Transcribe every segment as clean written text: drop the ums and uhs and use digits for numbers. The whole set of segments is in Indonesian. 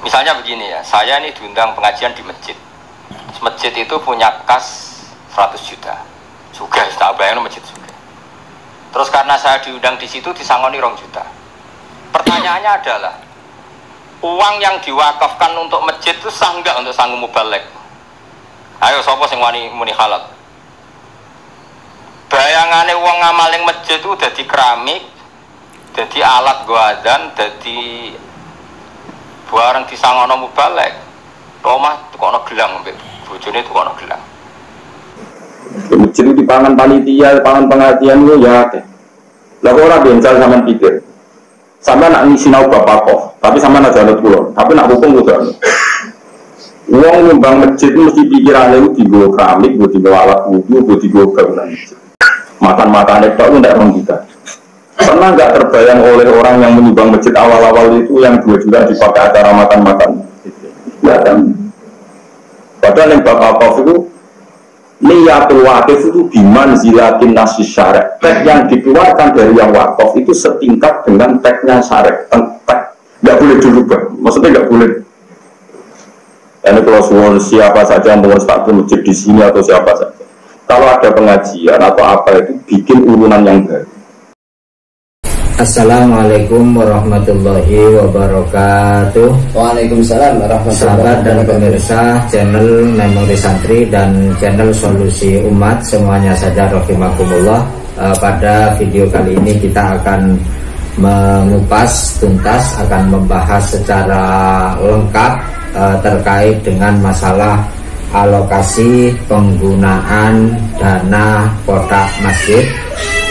Misalnya begini ya, saya ini diundang pengajian di masjid. Masjid itu punya kas 100 juta. Juga, tak bayang masjid juga. Terus karena saya diundang di situ disangoni 2 juta. Pertanyaannya adalah, uang yang diwakafkan untuk masjid itu sah enggak untuk sanggup mubalek? Ayo, sapa sing wani muni halal? Bayangane uang ngamaling masjid itu dadi keramik, dadi alat goadan, dadi barang disangono mubalek. Omah tukono gelang mbek bojone tukono gelang. Masjid di pangan panitia, pangan pengajian itu ya akeh. Lah ora bencal sampean pikir. Sampean nak sinau bapak kok, tapi sampean aja anut kula. Tapi nak hukum kudu anut. Wong nyumbang masjid mesti pikirane itu digo keramik, digo alat wudu, digo bangunan masjid. Makan-makane tok ndak rong kita. Pernah nggak terbayang oleh orang yang menyumbang masjid awal-awal itu yang 2 juta dipakai acara makan-makan? Ya kan? Padahal yang bapak itu niatul wakif itu bimanzilatin nasis syarek. Teks yang dikeluarkan dari yang wakaf itu setingkat dengan teksnya syarek. Nggak boleh dirubah. Maksudnya nggak boleh. Ini kalau suwon siapa saja yang mau start masjid di sini atau siapa saja. Kalau ada pengajian atau apa itu bikin urunan yang baru. Assalamualaikum warahmatullahi wabarakatuh. Waalaikumsalam warahmatullahi Sahabat dan pemirsa channel Memori Santri dan channel Solusi Umat semuanya saja rahimakumullah. Pada video kali ini kita akan mengupas tuntas, akan membahas secara lengkap terkait dengan masalah alokasi penggunaan dana kotak masjid.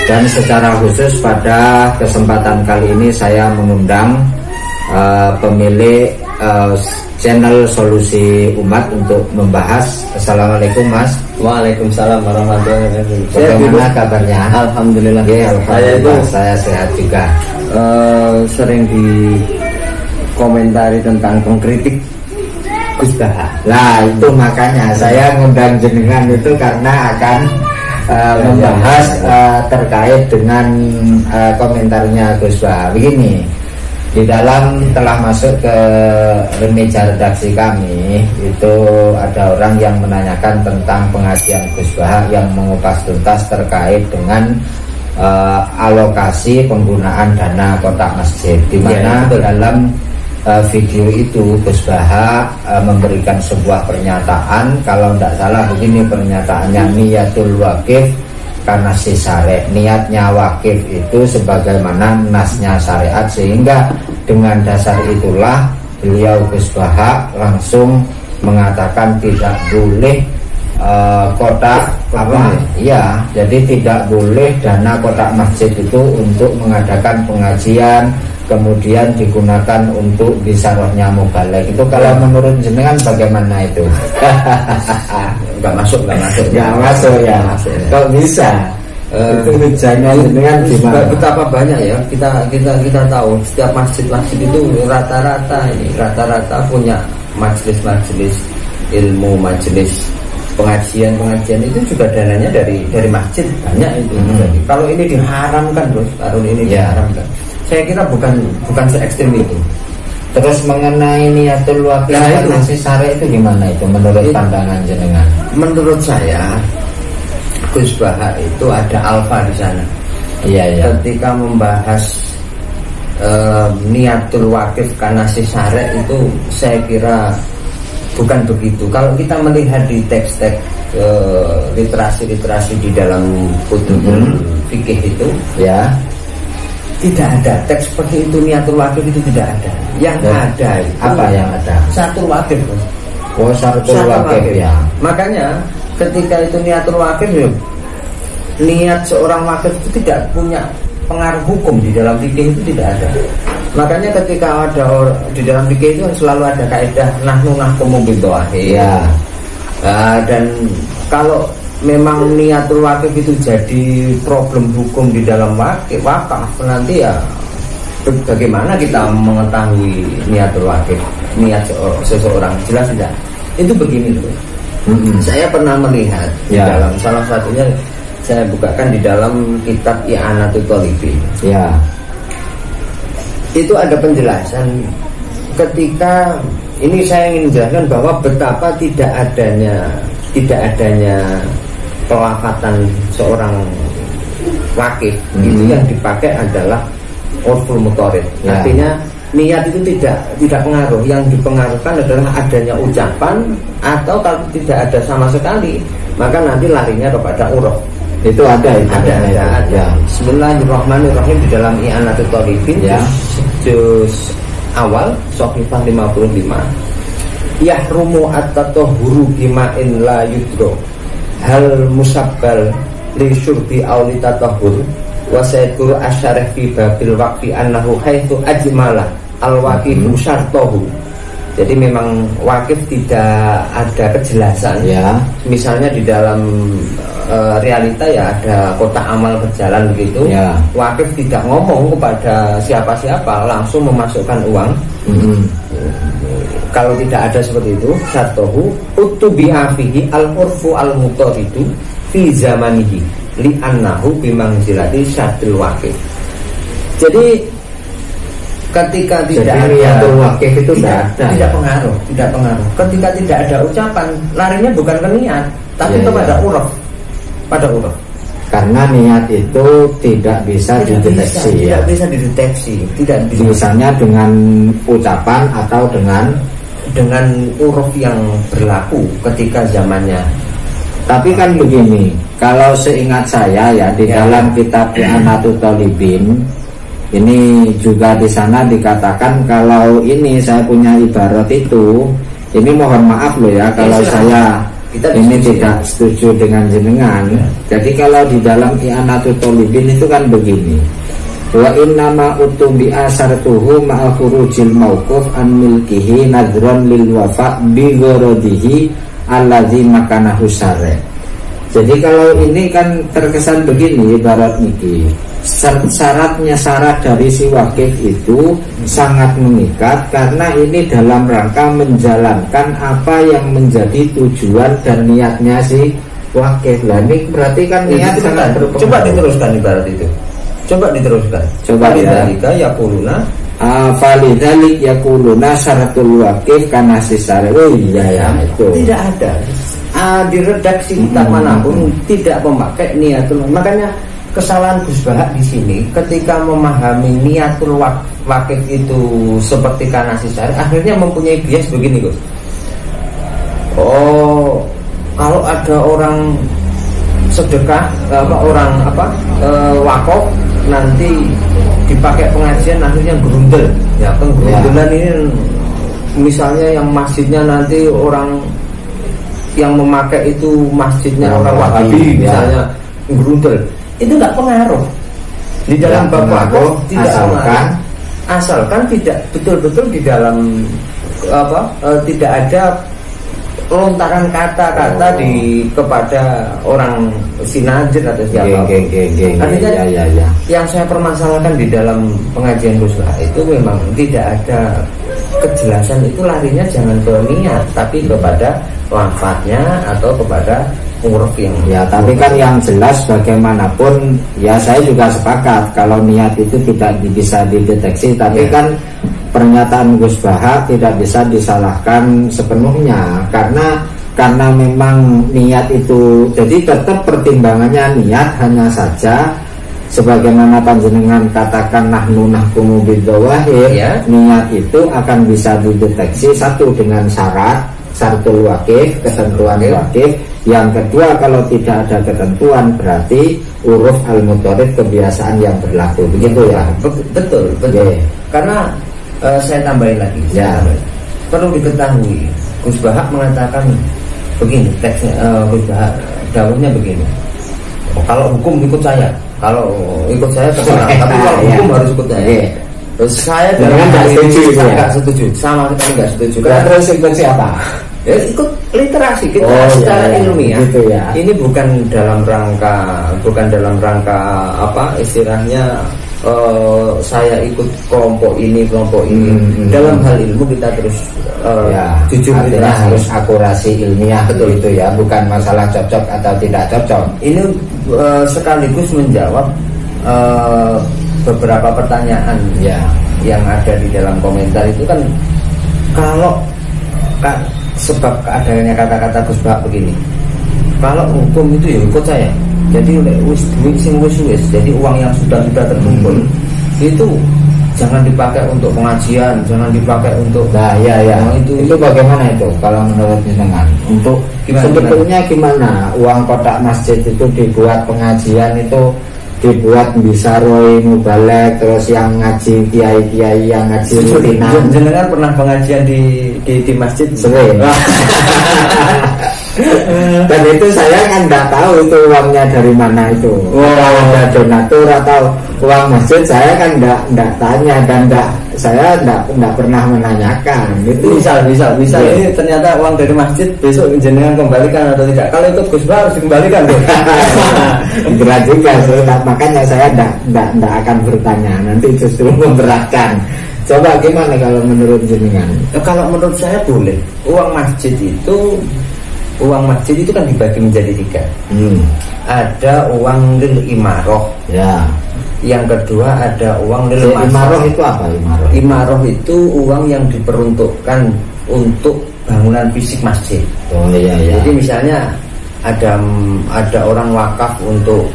Dan secara khusus pada kesempatan kali ini saya mengundang pemilik channel Solusi Umat untuk membahas. Assalamualaikum Mas. Waalaikumsalam warahmatullahi wabarakatuh. Bagaimana kabarnya? Alhamdulillah. Ya, alhamdulillah saya sehat juga. Sering dikomentari tentang pengkritik Gus Baha. Nah itu makanya saya ngundang jenengan itu karena akan membahas terkait dengan komentarnya Gus Baha. Begini, di dalam telah masuk ke meja redaksi kami itu ada orang yang menanyakan tentang pengajian Gus Baha yang mengupas tuntas terkait dengan alokasi penggunaan dana kotak masjid, di mana dalam video itu Gus Baha memberikan sebuah pernyataan, kalau tidak salah begini pernyataannya, niatul wakif karena si syariat, niatnya wakif itu sebagaimana nasnya syariat, sehingga dengan dasar itulah beliau Gus Baha langsung mengatakan tidak boleh kotak apa? Iya, jadi tidak boleh dana kotak masjid itu untuk mengadakan pengajian, kemudian digunakan untuk bisarohnya mubalek. Itu kalau menurut jenengan bagaimana itu? Nggak masuk ya. Kok bisa? Itu hujahnya jenengan gimana? Betapa banyak ya kita tahu setiap masjid itu rata-rata punya majelis ilmu, majelis pengajian itu juga dananya dari masjid banyak itu. Jadi, kalau ini diharamkan bos, diharamkan. Saya kira bukan se ekstrim itu. Terus mengenai niatul wakil nasi sare itu gimana itu menurut pandangan jenengan? Menurut saya Gus Baha itu ada alfa di sana. Iya. Ketika membahas niatul wakif karena si sare itu saya kira bukan begitu. Kalau kita melihat di teks-teks literasi di dalam kutubul fikih itu, ya, tidak ada teks seperti itu. Niatul wakif itu tidak ada. Yang ada itu apa yang ada? Satu wakif. Oh, satu wakif ya. Makanya ketika itu niatul wakif, niat seorang wakif itu tidak punya pengaruh hukum di dalam fikih, itu tidak ada. Makanya ketika ada di dalam fikih itu selalu ada kaidah nahnu nahkumu bidhahir. Ya. Dan kalau memang niatul wakif itu jadi problem hukum di dalam wakaf, nanti ya bagaimana kita mengetahui niatul wakif, niat seseorang? Jelas tidak. Itu begini loh. Saya pernah melihat di dalam salah satunya, saya bukakan di dalam kitab I'anatul Thalibin. Ya. Itu ada penjelasan ketika ini saya ingin menjelaskan bahwa betapa tidak adanya pelafatan seorang wakif itu yang dipakai adalah urful mutorid. Artinya niat itu tidak pengaruh. Yang dipengaruhkan adalah adanya ucapan, atau kalau tidak ada sama sekali maka nanti larinya kepada uruf. Itu ada. Bismillahirrahmanirrahim di dalam I'anatul Thalibin juz awal Shafifah 55. Yahrumu at-tatahhuru bima'in la yudro hal musabbal li syurbi aw li tatahhur wa sayadkuru asyarih fi babil waqfi annahu haitsu ajmala al-waqifu syartahu. Jadi memang wakif tidak ada kejelasan. Misalnya di dalam realita ya ada kotak amal berjalan begitu. Wakif tidak ngomong kepada siapa-siapa, langsung memasukkan uang. Kalau tidak ada seperti itu, syartahu utubi'afihi al-urfu al-mutaridu fi zamanihi li'annahu bimangzilati syartil wakif. Jadi ketika tidak ada wakif itu tidak pengaruh. Ketika tidak ada ucapan, larinya bukan ke niat, tapi kepada uruf, pada uruf. Karena niat itu tidak bisa dideteksi. Tidak bisa dideteksi. Misalnya dengan ucapan atau dengan uruf yang berlaku ketika zamannya. Tapi kan begini, kalau seingat saya ya di dalam kitab I'anatul Thalibin ini juga di sana dikatakan kalau ini saya punya ibarat itu, ini mohon maaf loh ya kalau saya ini tidak setuju dengan jenengan. Jadi kalau di dalam I'anatul Thalibin itu kan begini. Wa innama utubi asartuhu ma'al khurujil mauquf an milkihi nadron lil wafa bi gharadihi alladzi makanahu syar'i. Jadi kalau ini kan terkesan begini ibarat niki. Syarat dari si wakif itu sangat mengikat karena ini dalam rangka menjalankan apa yang menjadi tujuan dan niatnya si wakif. Lah ini berarti kan niat sangat berpengaruh. Coba diteruskan ibarat itu. Coba diteruskan. Falidhalika yaquluna falidhalik yaquluna syaratul wakif kana sisare. Oh iya ya itu. Tidak ada. Di redaksi kitab manapun tidak memakai niatul. Makanya kesalahan Gus Bahak di sini ketika memahami niatul wakif itu seperti kanasi syari, akhirnya mempunyai bias begini Gus. Oh, kalau ada orang sedekah wakaf nanti dipakai pengajian akhirnya gerundel. Ya, penggerundelan ini misalnya yang masjidnya nanti orang yang memakai itu masjidnya orang Wahabi misalnya gerundel. Itu nggak pengaruh di dalam bab wakaf, tidak asalkan tidak betul-betul di dalam tidak ada lontaran kata-kata kepada orang sinajir atau siapa. Artinya yang saya permasalahkan di dalam pengajian Gus Bahak itu memang tidak ada kejelasan, itu larinya jangan ke niat tapi kepada lafadznya atau kepada uruf yang tapi kan yang jelas bagaimanapun ya saya juga sepakat kalau niat itu tidak bisa dideteksi, tapi kan pernyataan Gus Bahak tidak bisa disalahkan sepenuhnya karena memang niat itu jadi tetap pertimbangannya niat, hanya saja sebagaimana panjenengan katakan nahnu nahkumu bidzawahir, niat itu akan bisa dideteksi satu dengan syaratul wakif, ketentuan wakif. Yang kedua, kalau tidak ada ketentuan berarti uruf al-mutarid, kebiasaan yang berlaku. Begitu ya? Betul. Karena saya tambahin lagi. Perlu diketahui, Gus Bahak mengatakan begini, teksnya Gus Bahak dawuhnya begini. Kalau hukum ikut saya, kalau ikut saya terserah. Tapi kalau hukum harus ikut saya. Terus saya tidak setuju, sama sekali nggak setuju. Terus ikut siapa? Ya, ikut literasi kita secara ilmiah. Gitu ya. Ini bukan dalam rangka apa istilahnya saya ikut kelompok ini. Dalam hal ilmu kita terus jujur, artinya harus akurasi ilmiah. Betul itu ya, bukan masalah cocok atau tidak cocok. Ini sekaligus menjawab beberapa pertanyaan yang ada di dalam komentar itu kan, kalau kan sebab adanya kata-kata Gus Bah begini. Kalau hukum itu ya ikut saya. Jadi duit sing wis, jadi uang yang sudah terkumpul itu jangan dipakai untuk pengajian, jangan dipakai untuk itu bagaimana itu kalau menurut jenengan? Untuk sebetulnya gimana uang kotak masjid itu dibuat pengajian, itu dibuat bisa roi mubalek, terus yang ngaji kiai yang ngaji rutinan. Jenengan pernah pengajian di masjid sering. Dan itu saya kan nggak tahu itu uangnya dari mana itu. Ada donatur atau uang masjid, saya kan nggak tanya dan saya nggak pernah menanyakan. Itu misal ini ternyata uang dari masjid, besok jenengan kembalikan atau tidak? Kalau ikut Gus Bah harus dikembalikan tuh. Berat juga, makanya saya nggak akan bertanya. Nanti justru memberatkan. Coba gimana kalau menurut jenengan? Kalau menurut saya boleh. Uang masjid itu kan dibagi menjadi 3. Ada uang lil imaroh, ya. Yang kedua ada uang lil masalah. Imaroh itu apa imaroh? Imaroh itu uang yang diperuntukkan untuk bangunan fisik masjid. Oh iya. Jadi misalnya ada orang wakaf untuk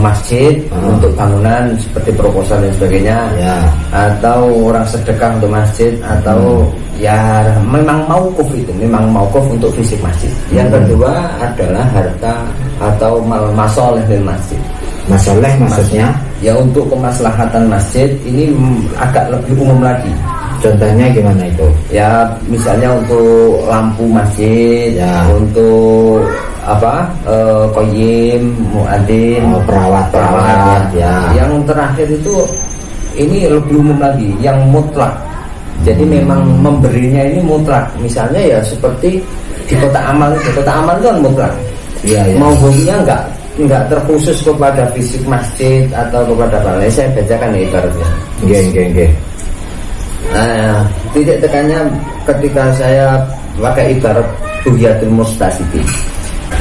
masjid, untuk bangunan seperti proposal dan sebagainya, ya. Atau orang sedekah untuk masjid, atau ya memang mauquf untuk fisik masjid. Yang kedua adalah harta atau masoleh dari masjid. Masoleh maksudnya? Ya untuk kemaslahatan masjid, ini agak lebih umum lagi. Contohnya gimana itu? Ya misalnya untuk lampu masjid, ya. Untuk koyim, muadzin, perawat ya. Yang terakhir itu ini lebih umum lagi, yang mutlak. Jadi memang memberinya ini mutlak. Misalnya ya seperti di kota amal itu kan mutlak. Iya. Mau hobinya enggak terkhusus kepada fisik masjid atau kepada balai. Saya bacakan ya ibaratnya. Nggih. Nah, titik tekannya ketika saya pakai ibarat buhyatul mustasidi.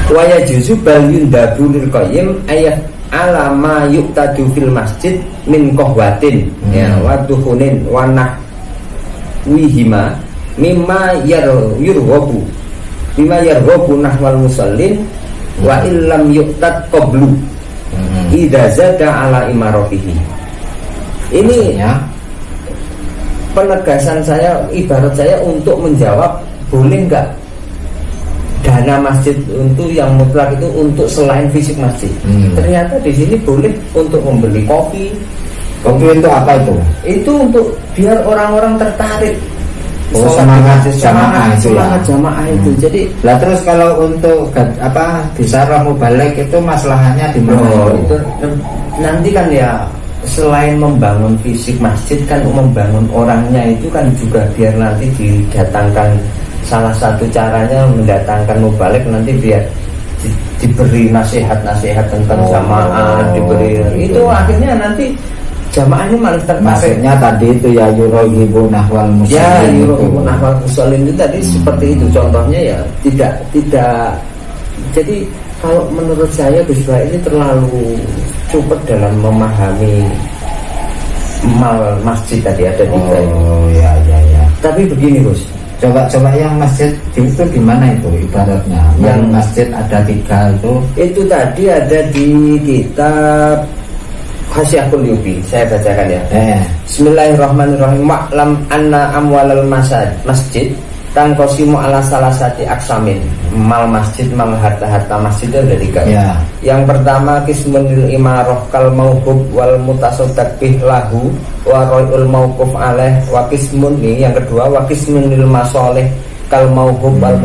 Wa yajuzu bal yundabu lil qayyim ayat alama yuqtadu fil masjid min qahwatin ya wa duhunin wa nahwihima mimma yarghabu nahwal musallin wa illam yuqtad qablu idza zada ala imaratihi. Ini ya penegasan saya, ibarat saya untuk menjawab boleh enggak dana masjid untuk yang mutlak itu untuk selain fisik masjid. Ternyata di sini boleh untuk membeli kopi. Kopi untuk apa itu? Itu untuk biar orang-orang tertarik. Semangat jamaah itu. Jadi lah terus kalau untuk disarah mubalek itu masalahnya di mana? Itu nanti kan ya selain membangun fisik masjid kan membangun orangnya itu kan juga biar nanti didatangkan. Salah satu caranya mendatangkan mubalek nanti biar diberi nasihat-nasihat tentang jamaah, diberi itu akhirnya nanti jamaahnya malah tertarik. Maksudnya tadi itu ya yuraghibu nahwal musallin. Ya yuraghibu nahwal musallin itu tadi seperti itu contohnya ya tidak. Jadi kalau menurut saya Gus Bah ini terlalu cepat dalam memahami mal masjid tadi ada 3. Oh ya. Tapi begini Gus. Coba yang masjid itu di mana itu ibaratnya? Yang masjid ada 3 itu. Itu tadi ada di kitab Hasyiatul Yubi. Saya bacakan ya. Bismillahirrahmanirrahim. Wa'lam anna amwalal masjid tangqasimu ala salasati aksamin. Mal masjid, mal harta masjid itu ada 3. Ya. Yang pertama kismunil imaroh kal mauhub wal mutasaddaq bih lahu wa ra'ul mauquf alaih wa kismun ini yang kedua wa kismunil masoleh kal mauhub wal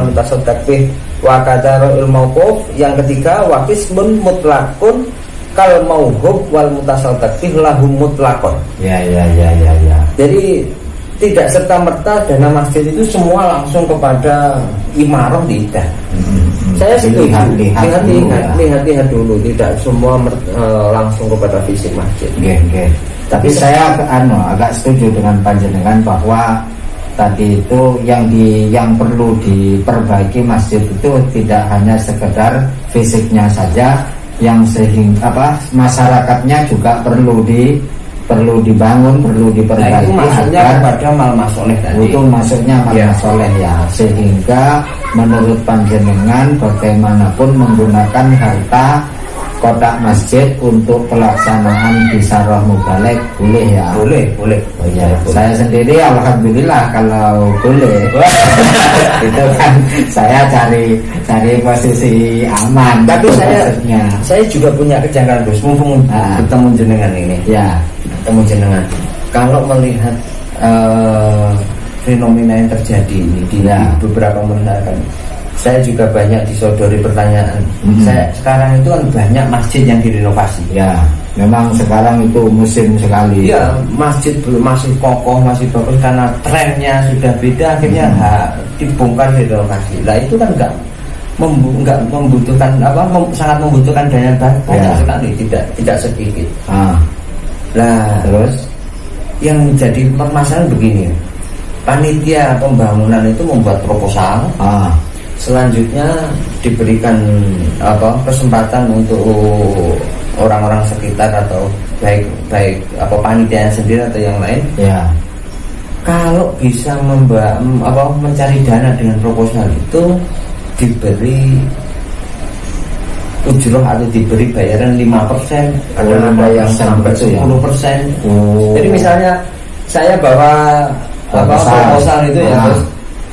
mutasaddaq bih wa kadarul mauquf. Yang ketiga wa kismun mutlaqun kal mauhub wal mutasaddaq bih lahu mutlaqun. Ya. Jadi tidak serta-merta dana masjid itu semua langsung kepada imaroh tidak. Saya lihat dulu, tidak semua langsung kepada fisik masjid. Okay. Tapi saya agak setuju dengan panjenengan bahwa tadi itu yang perlu diperbaiki masjid itu tidak hanya sekedar fisiknya saja, yang sehingga masyarakatnya juga perlu perlu dibangun, perlu diperbaiki. Nah, itu maksudnya kepada mal masoleh tadi. Itu maksudnya mal masoleh ya. Sehingga menurut panjenengan bagaimanapun menggunakan harta kotak masjid untuk pelaksanaan bisaroh mubalek boleh ya? Boleh. Oh iya, saya sendiri alhamdulillah kalau boleh. Itu kan saya cari posisi aman. Tapi maksudnya. saya juga punya kejanggalan Gus, mumpung bertemu jenengan ini. Ya, bertemu jenengan. Kalau melihat fenomena yang terjadi ini di beberapa masyarakat, saya juga banyak disodori pertanyaan. Saya sekarang itu kan banyak masjid yang direnovasi. Ya, memang sekarang itu musim sekali. Iya, masjid masih kokoh, masih bagus karena trennya sudah beda. Akhirnya dibongkar direnovasi. Lah itu kan nggak membutuhkan sangat membutuhkan dana banyak sekali, tidak sedikit. Lah terus yang menjadi permasalahan begini, panitia pembangunan itu membuat proposal. Selanjutnya diberikan kesempatan untuk orang-orang sekitar atau baik panitia sendiri atau yang lain. Ya. Kalau bisa mencari dana dengan proposal itu diberi ujroh atau diberi bayaran 5%, ada yang sampai 10%. Jadi misalnya saya bawa proposal itu ya, terus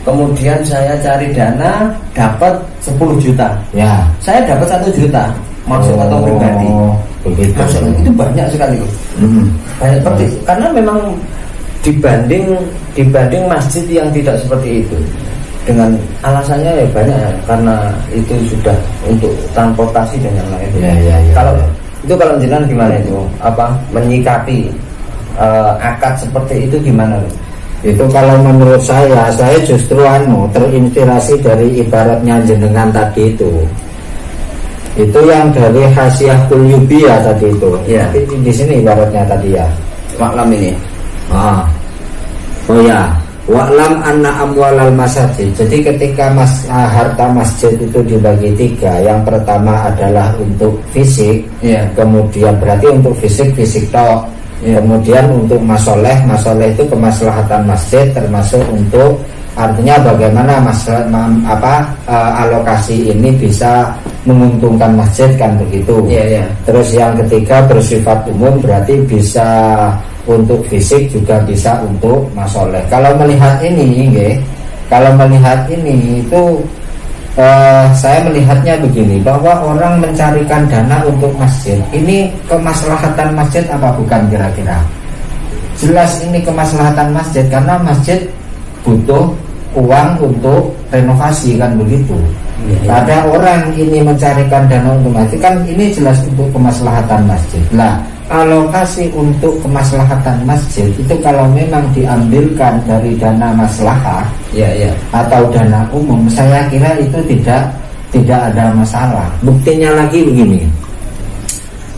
kemudian saya cari dana dapat 10 juta. Ya. Saya dapat 1 juta masuk atau pribadi. Begitu. Itu banyak sekali. Banyak seperti karena memang dibanding masjid yang tidak seperti itu. Dengan alasannya ya banyak ya, karena itu sudah untuk transportasi dan yang lain. Kalau jenengan gimana itu? Menyikapi akad seperti itu gimana? Itu kalau menurut saya justru terinspirasi dari ibaratnya jenengan tadi itu. Itu yang dari Hasyiah Kulyubiyah tadi itu. Ya. Di sini ibaratnya tadi ya. Maklam ini. Oh ya. Wa'lam anna amwalal masjid. Jadi ketika harta masjid itu dibagi 3, yang pertama adalah untuk fisik, kemudian berarti untuk fisik tok. Kemudian untuk masoleh itu kemaslahatan masjid, termasuk untuk artinya bagaimana alokasi ini bisa menguntungkan masjid kan begitu. Terus yang ketiga bersifat umum, berarti bisa untuk fisik juga bisa untuk masoleh. Kalau melihat ini itu saya melihatnya begini, bahwa orang mencarikan dana untuk masjid ini kemaslahatan masjid apa bukan kira-kira? Jelas ini kemaslahatan masjid, karena masjid butuh uang untuk renovasi kan begitu. Ada orang ini mencarikan dana untuk masjid, kan ini jelas untuk kemaslahatan masjid. Lah, alokasi untuk kemaslahatan masjid itu kalau memang diambilkan dari dana maslahah atau dana umum, saya kira itu tidak ada masalah. Buktinya lagi begini,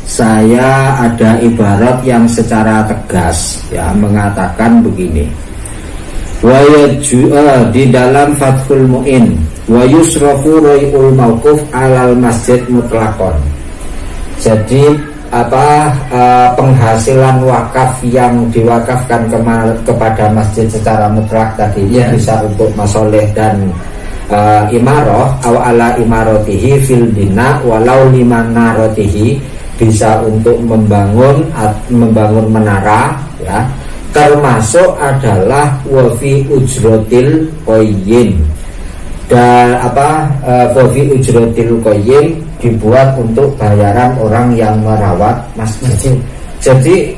saya ada ibarat yang secara tegas mengatakan begini, di dalam Fathul Mu'in, wa yusrafu rai'ul mauquf alal masjid mutlaqon. Jadi penghasilan wakaf yang diwakafkan kepada masjid secara mutlak tadi bisa untuk masoleh dan imaroh aw ala imarotihi fil bina walau liman narotihi, bisa untuk membangun menara termasuk adalah wafi ujrotil qayyim, dan wafi ujrotil qayyim dibuat untuk bayaran orang yang merawat masjid. Jadi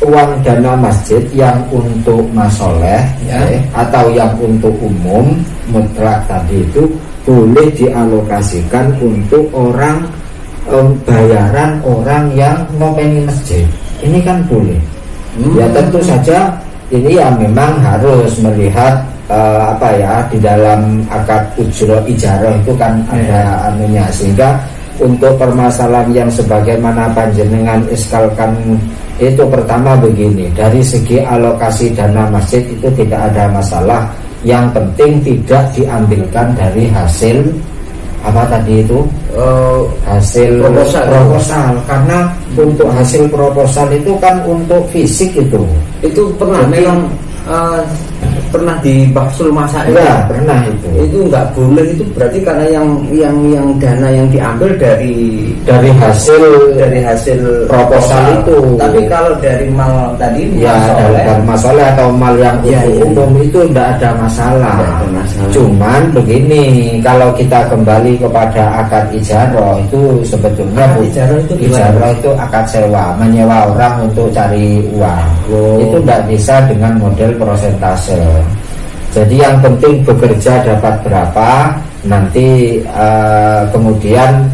uang dana masjid yang untuk masoleh atau yang untuk umum mutlak tadi itu boleh dialokasikan untuk orang bayaran orang yang ngopeni masjid. Ini kan boleh. Ya tentu saja ini ya memang harus melihat di dalam akad ijarah itu kan ada anunya, sehingga untuk permasalahan yang sebagaimana panjenengan iskalkan itu pertama begini, dari segi alokasi dana masjid itu tidak ada masalah, yang penting tidak diambilkan dari hasil apa tadi itu hasil proposal. Karena untuk hasil proposal itu kan untuk fisik itu pernah memang pernah dibahsul masa ya pernah itu nggak boleh. Itu berarti karena yang dana yang diambil dari hasil proposal itu. Tapi kalau dari mal tadi ya dari masalah atau mal yang umum itu tidak ada masalah. Cuman begini, kalau kita kembali kepada akad ijarah itu sebetulnya ijarah itu akad sewa, menyewa orang untuk cari uang. Itu tidak bisa dengan model persentase. Jadi yang penting bekerja dapat berapa, nanti kemudian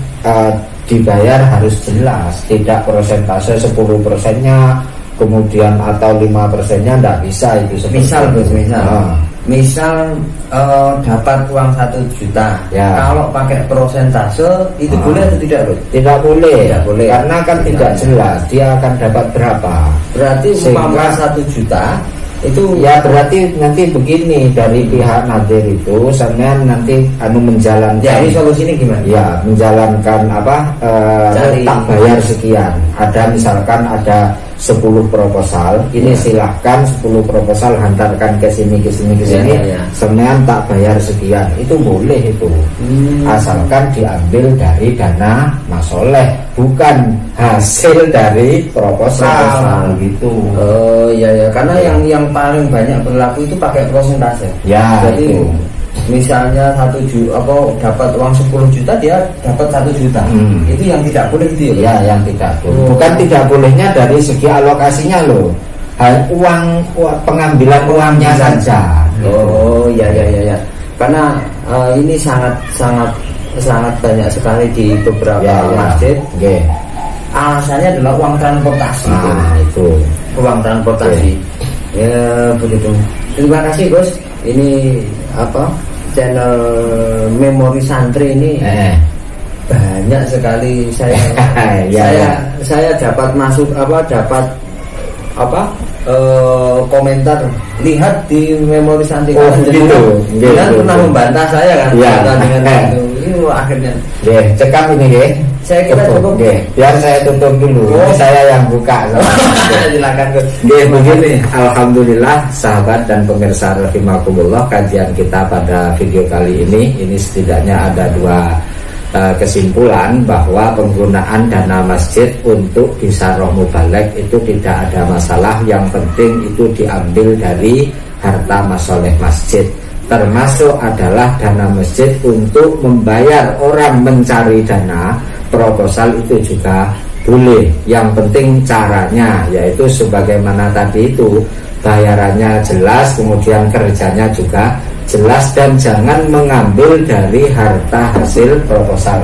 dibayar harus jelas, tidak persentase 10%-nya kemudian atau 5%-nya tidak bisa itu. Misal dapat uang 1 juta ya. Kalau pakai persentase itu boleh atau tidak, Bro? Tidak boleh karena kan tidak jelas dia akan dapat berapa. Berarti umpama 1 juta itu ya berarti nanti begini, dari pihak nadir itu sampean nanti menjalankan. Ya ini solusinya gimana? Ya menjalankan tak bayar sekian. Ada misalkan ada 10 proposal, ini silahkan 10 proposal hantarkan ke sini. Sampean tak bayar sekian, itu boleh itu. Asalkan diambil dari dana masoleh, bukan hasil dari proposal gitu. Oh iya karena yang paling banyak berlaku itu pakai persentase. Ya. Jadi misalnya 1 juta dapat uang 10 juta dia dapat 1 juta. Itu yang tidak boleh gitu ya. Ya, yang tidak boleh. Bukan tidak bolehnya dari segi alokasinya loh. Uang pengambilan uangnya saja. Oh iya. Karena ini sangat banyak sekali di beberapa masjid. Alasannya adalah uang transportasi. Itu uang transportasi. Ya begitu. Terima kasih, Gus. Ini channel Memori Santri ini banyak sekali saya dapat masuk komentar, lihat di Memori Santri. Pernah membantah saya kan dengan itu akhirnya cekap ini saya kira cukup biar saya tutup dulu. Ini saya yang buka. Silakan begini. Alhamdulillah sahabat dan pemirsa rahimakumullah, kajian kita pada video kali ini setidaknya ada 2 kesimpulan, bahwa penggunaan dana masjid untuk disarah mubalek itu tidak ada masalah. Yang penting itu diambil dari harta masoleh masjid. Termasuk adalah dana masjid untuk membayar orang mencari dana proposal itu juga boleh. Yang penting caranya, yaitu sebagaimana tadi itu bayarannya jelas, kemudian kerjanya juga jelas, dan jangan mengambil dari harta hasil proposal.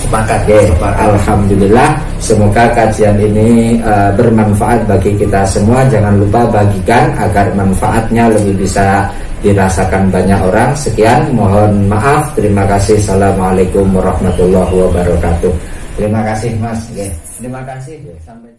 Sepakat. Alhamdulillah, semoga kajian ini bermanfaat bagi kita semua. Jangan lupa bagikan agar manfaatnya lebih bisa dirasakan banyak orang. Sekian, mohon maaf, terima kasih. Assalamualaikum warahmatullahi wabarakatuh. Terima kasih Mas. Terima kasih. Sampai